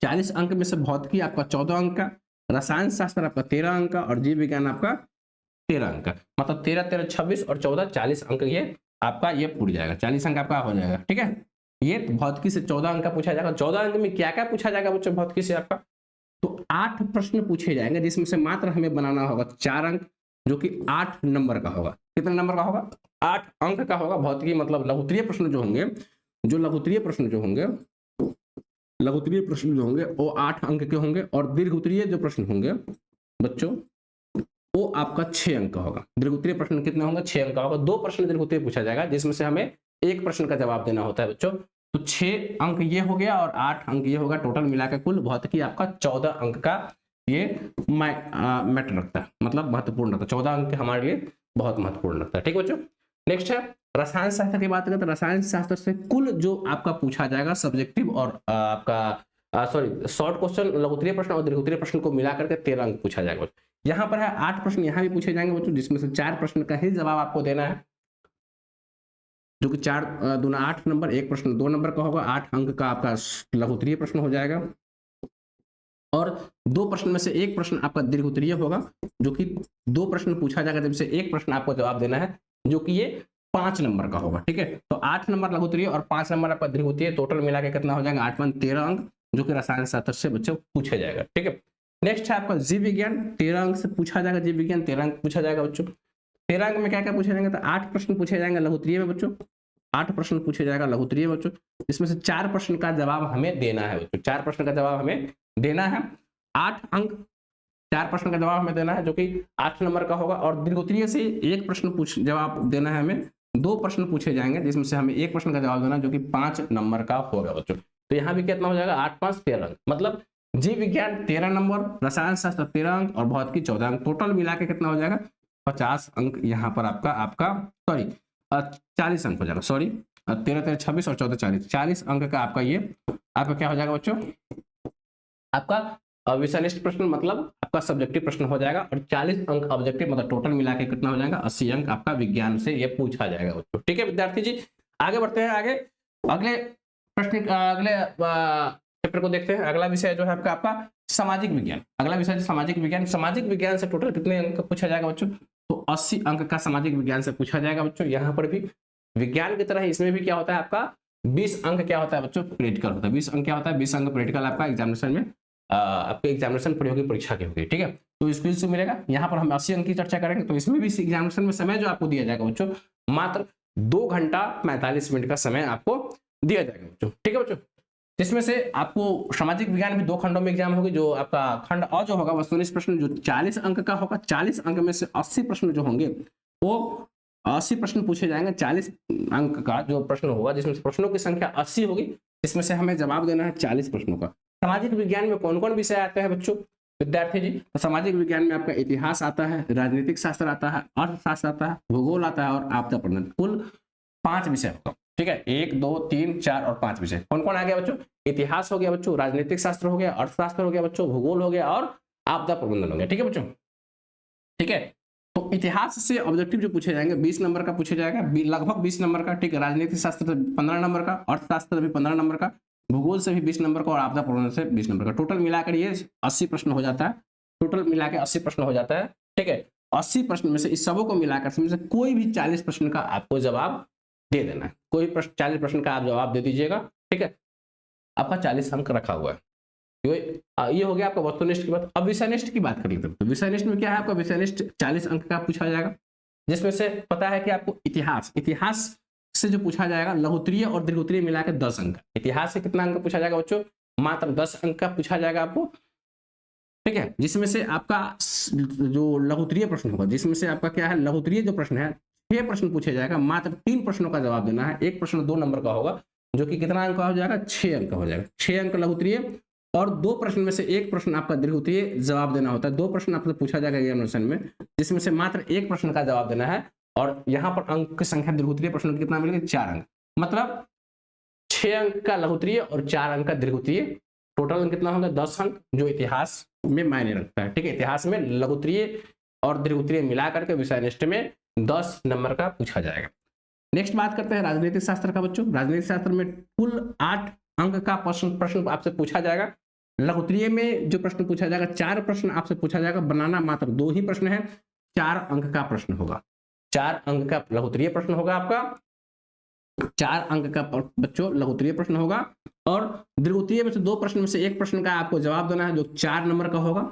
Speaker 1: 40 अंक में से भौतिकी आपका 14 अंक का, रसायन शास्त्र आपका 13 अंक का और जीव विज्ञान आपका 13 अंक का। मतलब 13, 13, 26 और 14, 40 अंक ये आपका ये पूछ जाएगा, 40 अंक आपका हो जाएगा, ठीक है। ये भौतिकी से 14 अंक का पूछा जाएगा। 14 अंक में क्या क्या पूछा जाएगा बच्चों भौतिकी से आपका, तो 8 प्रश्न पूछे जाएंगे, जिसमें से मात्र हमें बनाना होगा 4 अंक, जो कि 8 नंबर का होगा। कितने नंबर का होगा, 8 अंक का होगा। भौतिकी मतलब लघुत्तरीय प्रश्न जो होंगे, लघुत्तरीय प्रश्न जो होंगे वो 8 अंक के होंगे, और दीर्घोत्तरीय जो प्रश्न होंगे बच्चों वो आपका 6 अंक का होगा। दीर्घोत्तरीय प्रश्न कितने होंगे, 6 अंक का होगा। 2 प्रश्न दीर्घोत्तरीय पूछा जाएगा, जिसमें से हमें 1 प्रश्न का जवाब देना होता है बच्चों। तो 6 अंक ये हो गया और 8 अंक ये होगा, टोटल मिलाकर कुल भौतिकी आपका 14 अंक का ये मैटर रखता है, मतलब महत्वपूर्ण रखता है। 14 अंक हमारे लिए बहुत महत्वपूर्ण रखता है, ठीक बच्चों। नेक्स्ट है रसायन शास्त्र की बात करें तो रसायन शास्त्र से कुल जो आपका पूछा जाएगा सब्जेक्टिव और आपका शॉर्ट क्वेश्चन, लघुत्तरीय प्रश्न और दीर्घोत्तरीय प्रश्न को मिला करके 13 अंक पूछा जाएगा। यहाँ पर है 8 प्रश्न यहाँ भी पूछे जाएंगे बच्चों, जिसमें से 4 प्रश्न का ही जवाब आपको देना है, जो कि 4 दूना 8 नंबर, 1 प्रश्न 2 नंबर का होगा। 8 अंक का आपका लघुत्तरीय प्रश्न हो जाएगा, और 2 प्रश्न में से 1 प्रश्न आपका दीर्घोत्तरीय होगा, जो कि 2 प्रश्न पूछा जाएगा, जिसमें से 1 प्रश्न आपको जवाब देना है, जो कि ये 5 नंबर का होगा, ठीक है। तो 8 नंबर लघुत्तरीय और 5 नंबर आपका दीर्घोत्तरीय, टोटल मिला के कितना हो जाएगा, 8 × 13 अंक, जो कि रसायन शास्त्र से बच्चों पूछे जाएगा, ठीक है। नेक्स्ट है आपका जीव विज्ञान, 13 अंक से पूछा जाएगा। जीव विज्ञान 13 अंक पूछा जाएगा बच्चों। 13 अंक में क्या क्या पूछे जाएंगे, तो 8 प्रश्न पूछे जाएंगे लघुत्तरीय में बच्चों, 8 प्रश्न पूछे जाएगा लघुत्तरीय बच्चों, इसमें से 4 प्रश्न का जवाब हमें देना है बच्चों। 4 प्रश्न का जवाब हमें देना है, 8 अंक, 4 प्रश्न का जवाब हमें देना है, जो कि 8 नंबर का होगा। और दीर्घोत्तरीय से 1 प्रश्न जवाब देना है हमें। 2 प्रश्न पूछे जाएंगे, जिसमें से हमें 1 प्रश्न का जवाब देना, जो कि 5 नंबर का होगा बच्चों। तो यहाँ भी कितना हो जाएगा, 8, 5, 13 अंक। मतलब जीव विज्ञान 13 नंबर, रसायन शास्त्र 13 अंक और भौतिकी 14 अंक, टोटल मिला के कितना हो जाएगा, 50 अंक यहाँ पर आपका 40 अंक हो जाएगा। 13, 13, 26 और 14, 40 अंक का आपका ये आपका क्या हो जाएगा बच्चों, आपका विषयनिष्ठ प्रश्न मतलब आपका सब्जेक्टिव प्रश्न हो जाएगा, और 40 अंक ऑब्जेक्टिव, मतलब टोटल मिला के कितना हो जाएगा, 80 अंक आपका विज्ञान से ये पूछा जाएगा बच्चों, ठीक है विद्यार्थी जी। आगे बढ़ते हैं, अगले प्रश्न, अगले चैप्टर को देखते हैं। अगला विषय जो है आपका सामाजिक विज्ञान। अगला विषय सामाजिक विज्ञान। सामाजिक विज्ञान से टोटल कितने अंक पूछा जाएगा बच्चों, तो 80 अंक का सामाजिक विज्ञान से पूछा जाएगा बच्चों। यहाँ पर भी विज्ञान की तरह इसमें भी क्या होता है आपका 20 अंक क्या होता है बच्चों, प्रैक्टिकल होता है। 20 अंक क्या होता है, 20 अंक प्रैक्टिकल आपका एग्जामिनेशन में, आपके एग्जामिनेशन प्रायोगिक परीक्षा की होगी, ठीक है। तो इसको से मिलेगा। यहाँ पर हम 80 अंक की चर्चा करेंगे, तो इसमें भी एग्जामिनेशन में समय जो आपको दिया जाएगा बच्चों, मात्र 2 घंटा 45 मिनट का समय आपको दिया जाएगा बच्चों, ठीक है बच्चों। जिसमें से आपको सामाजिक विज्ञान में 2 खंडों में एग्जाम होगी। जो आपका खंड अ जो होगा वस्तुनिष्ठ प्रश्न, जो 40 अंक का होगा, 40 अंक में से 80 प्रश्न जो होंगे वो 80 प्रश्न पूछे जाएंगे। 40 अंक का जो प्रश्न होगा, जिसमें प्रश्नों की संख्या 80 होगी, जिसमें से हमें जवाब देना है 40 प्रश्नों का। सामाजिक विज्ञान में कौन कौन विषय आते हैं बच्चों, विद्यार्थी जी? तो सामाजिक विज्ञान में आपका इतिहास आता है, राजनीतिक शास्त्र आता है, अर्थशास्त्र आता है, भूगोल आता है और आपदा प्रबंधन। कुल 5 विषय होगा, ठीक है। 1, 2, 3, 4 और 5 विषय। कौन कौन आ गया बच्चों? इतिहास हो गया बच्चों, राजनीतिक शास्त्र हो गया, अर्थशास्त्र हो गया बच्चों, भूगोल हो गया और आपदा प्रबंधन हो गया। ठीक है बच्चों, ठीक है। तो इतिहास से ऑब्जेक्टिव जो पूछे जाएंगे 20 नंबर का पूछा जाएगा, लगभग 20 नंबर का। ठीक है, राजनीति शास्त्र से 15 नंबर का, अर्थशास्त्र भी 15 नंबर का, भूगोल से भी 20 नंबर का और आपदा प्रबंधन से 20 नंबर का। टोटल मिलाकर ये 80 प्रश्न हो जाता है। टोटल मिला के 80 प्रश्न हो जाता है। ठीक है, 80 प्रश्न में से इस सबों को मिलाकर से कोई भी 40 प्रश्न का आपको जवाब दे देना है। कोई प्रश्न 40 प्रश्न का आप जवाब दे दीजिएगा। ठीक है, आपका 40 अंक रखा हुआ है। ये हो गया आपका वस्तुनिष्ठ की बात। अब विषयनिष्ठ की बात कर लेते हैं। तो विषयनिष्ठ में क्या है आपका, विषयनिष्ठ 40 अंक का पूछा जाएगा, जिसमें से पता है कि आपको इतिहास से जो पूछा जाएगा लघुत्तरीय और दीर्घोत्तरीय मिलाकर 10 अंक। इतिहास से कितना अंक पूछा जाएगा बच्चों, मात्र 10 अंक का पूछा जाएगा आपको। ठीक है, जिसमें से आपका जो लघुत्तरीय प्रश्न होगा, जिसमें से आपका क्या है लघुत्तरीय जो प्रश्न है 6 प्रश्न पूछे जाएगा, मात्र 3 प्रश्नों का जवाब देना है। एक प्रश्न 2 नंबर का होगा, जो कि कितना अंक का हो जाएगा, 6 अंक का हो जाएगा। 6 अंक लघुत्तरीय और 2 प्रश्न में से एक प्रश्न आपका दीर्घोत्तरीय जवाब देना होता है। 2 प्रश्न आपसे पूछा जाएगा एग्जामिनेशन में, जिसमें से मात्र एक प्रश्न का जवाब देना है। और यहाँ पर अंक की संख्या दीर्घोत्तरीय प्रश्न की कितना मिलेगा, 4 अंक। मतलब 6 अंक का लघुत्तरीय और 4 अंक का दीर्घोत्तरीय, टोटल अंक कितना होगा, 10 अंक, जो इतिहास में मायने रखता है। ठीक है, इतिहास में लघुत्तरीय और दीर्घोत्तरीय मिलाकर के विषयनिष्ठ में 10 नंबर का पूछा जाएगा। नेक्स्ट बात करते हैं राजनीतिक शास्त्र का बच्चों। राजनीतिक शास्त्र में कुल 8 अंक का प्रश्न आपसे पूछा जाएगा। लघुत्तरीय में जो प्रश्न पूछा जाएगा 4 प्रश्न आपसे पूछा जाएगा, बनाना मात्र 2 ही प्रश्न है। 4 अंक का प्रश्न होगा, 4 अंक का लघुत्तरीय प्रश्न होगा आपका, 4 अंक का बच्चों लघुत्तरीय प्रश्न होगा। और दीर्घोत्तरीय में से 2 प्रश्न में से एक प्रश्न का आपको जवाब देना है, जो 4 नंबर का होगा।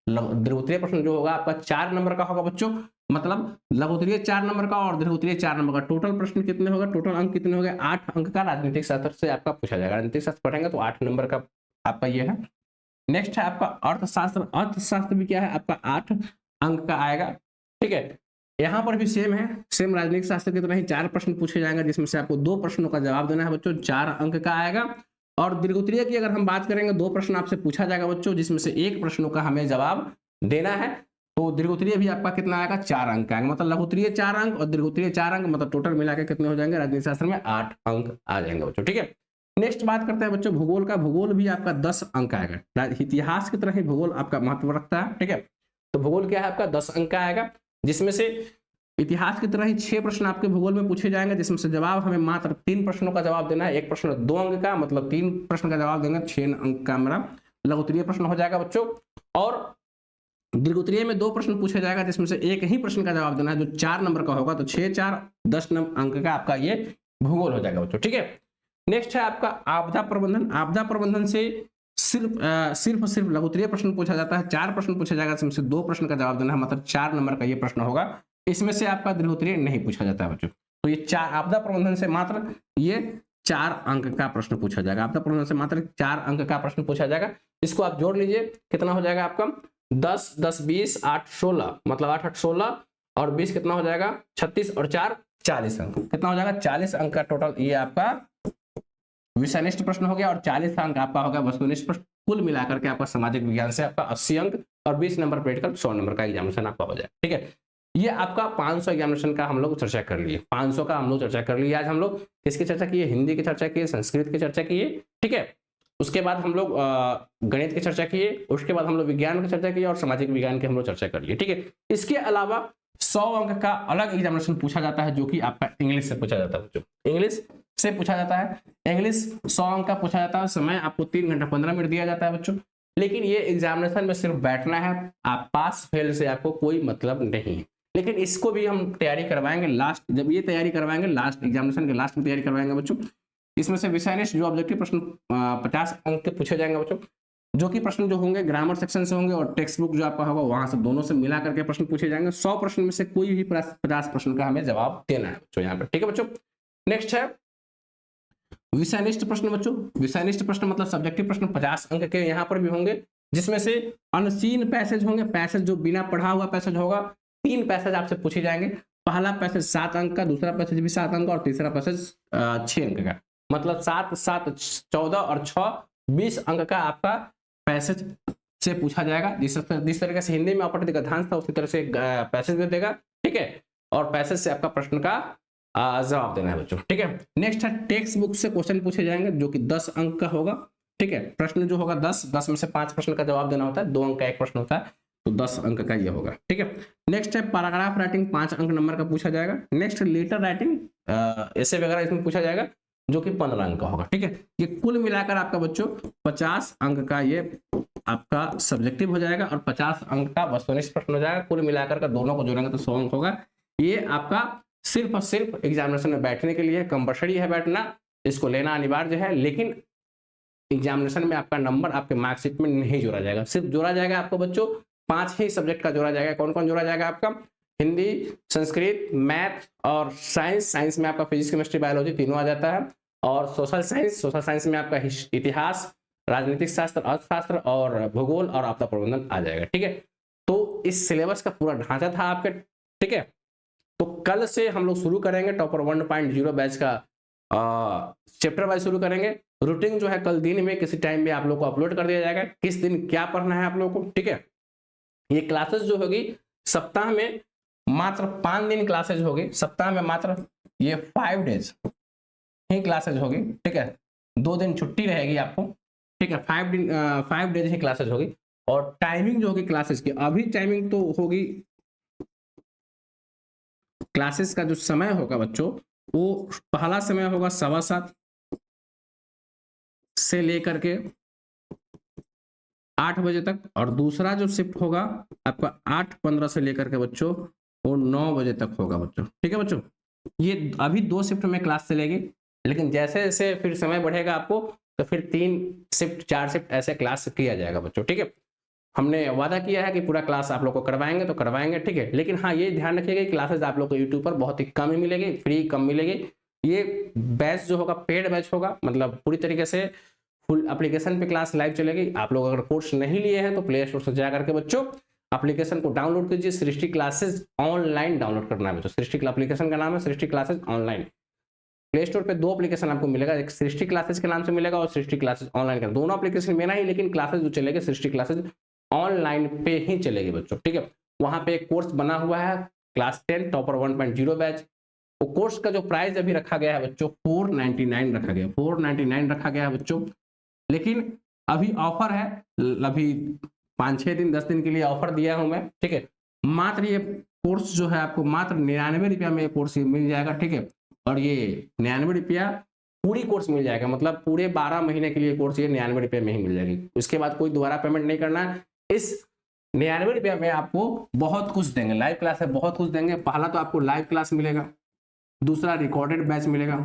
Speaker 1: दीर्घोत्तरीय प्रश्न जो होगा आपका 4 नंबर का होगा बच्चों। मतलब लघुत्तरीय 4 नंबर का और दीर्घोत्तरीय 4 नंबर का। टोटल प्रश्न कितने होगा, टोटल अंक कितने हो गए, 8 अंक का राजनीतिक शास्त्र से आपका पूछा जाएगा। राजनीतिक शास्त्र पढ़ेंगे तो 8 नंबर का आपका ये है। नेक्स्ट है आपका अर्थशास्त्र। अर्थशास्त्र भी क्या है आपका 8 अंक का आएगा। ठीक है, यहाँ पर भी सेम है, सेम राजनीतिक शास्त्र की तरह ही 4 प्रश्न पूछे जाएंगे, जिसमें से आपको 2 प्रश्नों का जवाब देना है बच्चों, 4 अंक का आएगा। और दीर्घोत्तरीय की अगर हम बात करेंगे 2 प्रश्न आपसे पूछा जाएगा बच्चों, जिसमें से एक प्रश्नों का हमें जवाब देना है। तो दीर्घोत्तरीय भी आपका कितना आएगा, 4 अंक का आएगा। मतलब लघुत्तरीय 4 अंक और दीर्घोत्तरीय 4 अंक, मतलब टोटल मिलाकर कितने हो जाएंगे राजनीतिक शास्त्र में, 8 अंक आ जाएंगे बच्चों। ठीक है, नेक्स्ट बात करते हैं बच्चों भूगोल का। भूगोल भी आपका 10 अंक आएगा। इतिहास की तरह ही भूगोल आपका महत्व रखता है। ठीक है, तो भूगोल क्या है आपका 10 अंक का आएगा, जिसमें से इतिहास की तरह ही 6 प्रश्न आपके भूगोल में पूछे जाएंगे, जिसमें से जवाब हमें मात्र 3 प्रश्नों का जवाब देना है। एक प्रश्न 2 अंक का, मतलब 3 प्रश्न का जवाब देंगे, 6 अंक का हमारा लघुत्तरीय प्रश्न हो जाएगा बच्चों। और दीर्घोत्तरीय में 2 प्रश्न पूछे जाएगा, जिसमें से एक ही प्रश्न का जवाब देना है, जो 4 नंबर का होगा। तो 6 4 10 अंक का आपका ये भूगोल हो जाएगा बच्चों। ठीक है, नेक्स्ट है आपका आपदा प्रबंधन। आपदा प्रबंधन से सिर्फ लघुत्तरीय प्रश्न पूछा जाता है। 4 प्रश्न पूछा जाएगा, इसमें से 2 प्रश्न का जवाब देना है, मतलब 4 नंबर का ये प्रश्न होगा। इसमें से आपका दीर्घोत्तरीय नहीं पूछा जाता है बच्चों। तो ये 4 आपदा प्रबंधन से मात्र ये 4 अंक का प्रश्न पूछा जाएगा। आपदा प्रबंधन से मात्र 4 अंक का प्रश्न पूछा जाएगा। इसको आप जोड़ लीजिए, कितना हो जाएगा आपका 10 10 20 8 16, मतलब 8 8 16 और 20 कितना हो जाएगा 36 और 4 40 अंक। कितना हो जाएगा 40 अंक का टोटल ये आपका विषयनिष्ठ प्रश्न हो गया। और 40 अंक आपका होगा वस्तुनिष्ठ प्रश्न। कुल मिलाकर के आपका सामाजिक विज्ञान से आपका 80 अंक और 20 नंबर प्रैक्टिकल 100 नंबर का एग्जामिनेशन आपका हो जाए। ठीक है, ये आपका 500 एग्जामिनेशन का हम लोग चर्चा कर लिए। 500 का हम लोग चर्चा कर लिए। आज हम लोग किसकी चर्चा की, हिंदी की चर्चा की, संस्कृत की चर्चा की। ठीक है, उसके बाद हम लोग गणित की चर्चा किए, उसके बाद हम लोग विज्ञान की चर्चा की और सामाजिक विज्ञान की हम लोग चर्चा कर लिए। ठीक है, इसके अलावा 100 अंक का अलग एग्जामिनेशन पूछा जाता है, जो कि आपका इंग्लिश से पूछा जाता है बच्चों। इंग्लिश से पूछा जाता है, इंग्लिश 100 अंक का पूछा जाता है। समय आपको 3 घंटा 15 मिनट दिया जाता है बच्चों। लेकिन ये एग्जामिनेशन में सिर्फ बैठना है, आप पास फेल से आपको कोई मतलब नहीं है। लेकिन इसको भी हम तैयारी करवाएंगे लास्ट, जब ये तैयारी करवाएंगे लास्ट एग्जामिनेशन के लास्ट में तैयारी करवाएंगे बच्चों। इसमें से विषयनिष्ठ जो ऑब्जेक्टिव प्रश्न 50 अंक के पूछे जाएंगे बच्चों, जो कि प्रश्न जो होंगे ग्रामर सेक्शन से होंगे और टेक्स्ट बुक जो आपका होगा वहां से, दोनों से मिला करके प्रश्न पूछे जाएंगे। 100 प्रश्न में से कोई भी 50 प्रश्न का हमें जवाब देना है बच्चों यहाँ पे। ठीक है बच्चों, नेक्स्ट है विषयनिष्ठ प्रश्न बच्चों। विषयनिष्ठ प्रश्न मतलब सब्जेक्टिव प्रश्न 50 अंक के यहाँ पर भी होंगे, जिसमें से अनसीन पैसेज होंगे, पैसेज जो बिना पढ़ा हुआ पैसेज होगा। 3 पैसेज आपसे पूछे जाएंगे। पहला पैसेज 7 अंक का, दूसरा पैसेज भी 7 अंक का और तीसरा पैसेज 6 अंक का। मतलब 7 7 14 और 6 20 अंक का आपका पैसेज से पूछा जाएगा। जिस तरीके से हिंदी में अपठित गद्यांश था, उसी तरह से पैसेज दे देगा। ठीक है, और पैसेज से आपका प्रश्न का जवाब देना है बच्चों। ठीक है, नेक्स्ट है टेक्स्ट बुक से क्वेश्चन पूछे जाएंगे, जो कि 10 अंक का होगा। ठीक है। प्रश्न जो होगा 10 में से 5 प्रश्न का जवाब देना होता है, 2 अंक का एक प्रश्न होता है, तो 10 अंक का ये होगा। ठीक है। नेक्स्ट है पैराग्राफ राइटिंग, 5 अंक नंबर का पूछा जाएगा। नेक्स्ट लेटर राइटिंग, ऐसे वगैरह इसमें पूछा जाएगा, जो कि 15 अंक का होगा। ठीक है। ये कुल मिलाकर आपका बच्चों 50 अंक का ये आपका सब्जेक्टिव हो जाएगा और 50 अंक का वस्तुनिष्ठ प्रश्न हो जाएगा। कुल मिलाकर का दोनों को जोड़ेंगे तो 100 अंक होगा। ये आपका सिर्फ और सिर्फ एग्जामिनेशन में बैठने के लिए कंपल्सरी है बैठना, इसको लेना अनिवार्य है, लेकिन एग्जामिनेशन में आपका नंबर आपके मार्कशीट में नहीं जोड़ा जाएगा। सिर्फ जोड़ा जाएगा आपको बच्चों 5 ही सब्जेक्ट का जोड़ा जाएगा। कौन कौन जोड़ा जाएगा आपका? हिंदी, संस्कृत, मैथ और साइंस। साइंस में आपका फिजिक्स, केमिस्ट्री, बायोलॉजी तीनों आ जाता है। और सोशल साइंस में आपका इतिहास, राजनीतिक शास्त्र, अर्थशास्त्र और भूगोल और आपदा प्रबंधन आ जाएगा। ठीक है। तो इस सिलेबस का पूरा ढांचा था आपके। ठीक है। तो कल से हम लोग शुरू करेंगे टॉपर 1.0 बैच का चैप्टर वाइज शुरू करेंगे। रूटीन जो है कल दिन में किसी टाइम में आप लोग को अपलोड कर दिया जाएगा, किस दिन क्या पढ़ना है आप लोग को। ठीक है। ये क्लासेस जो होगी सप्ताह में मात्र 5 दिन क्लासेज होगी, सप्ताह में मात्र ये 5 डेज ही क्लासेज होगी। ठीक है। 2 दिन छुट्टी रहेगी आपको। ठीक है। 5 डेज ही क्लासेज होगी। और टाइमिंग जो होगी क्लासेस की, अभी टाइमिंग तो होगी, क्लासेस का जो समय होगा बच्चों, वो पहला समय होगा 7:15 से लेकर के 8 बजे तक, और दूसरा जो शिफ्ट होगा आपका 8:15 से लेकर के बच्चों वो 9 बजे तक होगा बच्चों। ठीक है बच्चों। ये अभी 2 शिफ्ट में क्लास चलेगी, लेकिन जैसे जैसे फिर समय बढ़ेगा आपको तो फिर 3 शिफ्ट 4 शिफ्ट ऐसे क्लास किया जाएगा बच्चों। ठीक है। हमने वादा किया है कि पूरा क्लास आप लोग को करवाएंगे तो करवाएंगे। ठीक है। लेकिन हाँ ये ध्यान रखिएगा क्लासेस आप लोग को यूट्यूब पर बहुत ही कम ही मिलेगी, फ्री कम मिलेगी। ये बैच जो होगा पेड बैच होगा, मतलब पूरी तरीके से फुल एप्लीकेशन पे क्लास लाइव चलेगी। आप लोग अगर कोर्स नहीं लिए हैं तो प्ले स्टोर से जा करके बच्चों एप्लीकेशन को डाउनलोड कीजिए। सृष्टि क्लासेस ऑनलाइन डाउनलोड करना है बच्चों। सृष्टि एप्लीकेशन का नाम है सृष्टि क्लासेस ऑनलाइन। प्ले स्टोर पे 2 एप्लीकेशन आपको मिलेगा, एक सृष्टि क्लासेस के नाम से मिलेगा और सृष्टि क्लासेस ऑनलाइन का। दोनों एप्लीकेशन मेरा ही, लेकिन क्लासेस जो चलेगी सृष्टि क्लासेस ऑनलाइन पे ही चलेगी बच्चों। ठीक है। वहां पे एक कोर्स बना हुआ है क्लास 10 टॉपर 1.0 बैच। वो कोर्स का जो प्राइस अभी रखा गया है बच्चों 499 रखा गया, 499 रखा गया है बच्चों। लेकिन अभी ऑफर है, अभी 5-6 दिन 10 दिन के लिए ऑफर दिया हूं मैं। ठीक है। मात्र ये कोर्स जो है आपको मात्र 99 रुपया में कोर्स मिल जाएगा। ठीक है। और ये 99 रुपया पूरी कोर्स मिल जाएगा, मतलब पूरे 12 महीने के लिए कोर्स ये 99 रुपये में ही मिल जाएगी। उसके बाद कोई दोबारा पेमेंट नहीं करना है। इस 99 रुपये में आपको बहुत कुछ देंगे, लाइव क्लास है, बहुत कुछ देंगे। पहला तो आपको लाइव क्लास मिलेगा, दूसरा रिकॉर्डेड बैच मिलेगा,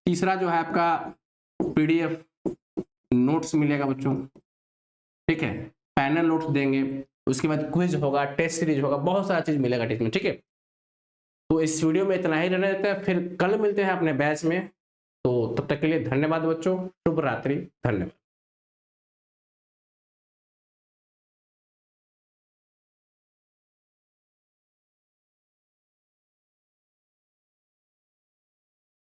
Speaker 1: तीसरा जो है आपका पीडीएफ नोट्स मिलेगा बच्चों। ठीक है। पैनल नोट्स देंगे, उसके बाद क्विज होगा, टेस्ट सीरीज होगा, बहुत सारा चीज मिलेगा इसमें। ठीक है। तो इस वीडियो में इतना ही रहने देते हैं, फिर कल मिलते हैं अपने बैच में। तो तब तक के लिए धन्यवाद बच्चों, शुभ रात्रि, धन्यवाद।